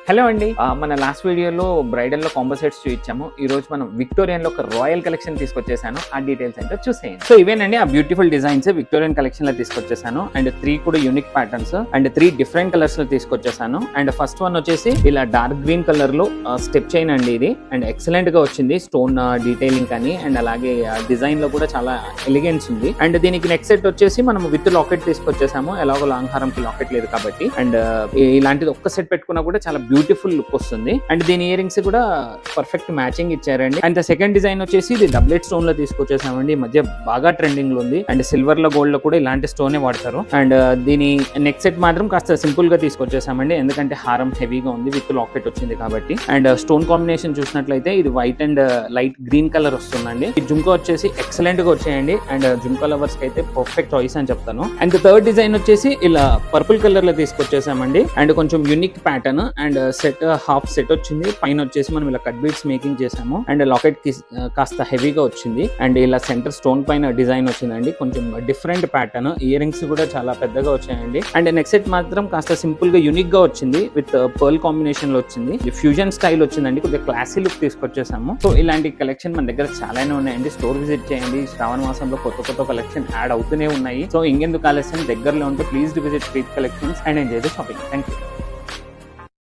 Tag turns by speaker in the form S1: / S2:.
S1: Hello అండి, మన last వీడియోలో బ్రైడల్ లో కాంబో సెట్స్ చూపించాము. ఈ రోజు మనం విక్టోరియన్ లో ఒక రాయల్ కలెక్షన్ తీసుకొచ్చేసాను. ఆ డీటెయిల్స్ ఏంటో చూసేయండి. సో ఇవేనండి ఆ బ్యూటిఫుల్ డిజైన్స్ విక్టోరియన్ కలెక్షన్ లో తీసుకొచ్చేసాను. అండ్ 3 కూడా unique patterns and 3 different colours లో తీసుకొచ్చేసాను. అండ్ ఫస్ట్ వన్ వచ్చేసి ఇలా డార్క్ గ్రీన్ కలర్ లో స్టెప్ చైన్ అండి ఇది. అండ్ ఎక్సలెంట్ గా వచ్చింది స్టోన్ డీటెయిలింగ్ కానీ అండ్ అలాగే డిజైన్ లో కూడా చాలా ఎలిగెన్స్ ఉంది. అండ్ దీనికి నెక్స్ట్ సెట్ వచ్చేసి మనం విత్ లాకెట్ తీసుకొచ్చేసాము. ఎలాగో లాంగ్ హారం కి లాకెట్ లేదు కాబట్టి. అండ్ ఇలాంటిది ఒక్క సెట్ పెట్టుకున్నా కూడా చాలా బ్యూటిఫుల్ లుక్ వస్తుంది. అండ్ దీని ఇయర్ రింగ్స్ కూడా పర్ఫెక్ట్ మ్యాచింగ్ ఇచ్చారండి. అండ్ సెకండ్ డిజైన్ వచ్చేసి ఇది డబ్లెట్ స్టోన్ లో తీసుకొచ్చేసామండి. ఈ మధ్య బాగా ట్రెండింగ్ లో ఉంది. అండ్ సిల్వర్ లో గోల్డ్ లో కూడా ఇలాంటి స్టోనే వాడతారు. అండ్ దీని నెక్స్ట్ సెట్ మాత్రం కాస్త సింపుల్ గా తీసుకొచ్చేసామండి, ఎందుకంటే హారం హెవీగా ఉంది, విత్ లాకెట్ వచ్చింది కాబట్టి. అండ్ స్టోన్ కాంబినేషన్ చూసినట్లయితే ఇది white and light green colour వస్తుందండి. ఈ జుంకా వచ్చేసి ఎక్సలెంట్ గా వచ్చాయండి. అండ్ జుంకా లవర్స్ కి అయితే పర్ఫెక్ట్ చాయిస్ అని చెప్తాను. అండ్ థర్డ్ డిజైన్ వచ్చేసి ఇలా పర్పుల్ కలర్ లో తీసుకొచ్చేసామండి. అండ్ కొంచెం unique pattern. And set half set వచ్చింది. పైన వచ్చేసి మనం ఇలా కట్ బీట్స్ మేకింగ్ చేసాము. అండ్ లాకెట్ కి కాస్త హెవీగా వచ్చింది. అండ్ ఇలా సెంటర్ స్టోన్ పైన డిజైన్ వచ్చిందండి. కొంచెం డిఫరెంట్ ప్యాటర్న్. ఇయర్ రింగ్స్ కూడా చాలా పెద్దగా వచ్చాయండి. అండ్ నెక్స్ట్ సెట్ మాత్రం కాస్త సింపుల్ గా యూనిక్ గా వచ్చింది, విత్ పర్ల్ కాంబినేషన్ లో వచ్చింది. ఫ్యూజన్ స్టైల్ వచ్చిందండి. కొద్దిగా క్లాసీ లుక్ తీసుకొచ్చేసాము. సో ఇలాంటి కలెక్షన్ మన దగ్గర చాలానే ఉన్నాయండి. స్టోర్ విజిట్ చేయండి. శ్రావణ మాసంలో కొత్త కలెక్షన్ యాడ్ అవుతూనే ఉన్నాయి. సో ఇంకెందుకు ఆలస్యం, దగ్గరలో ఉంటే please visit street collections and enjoy the shopping. Thank you.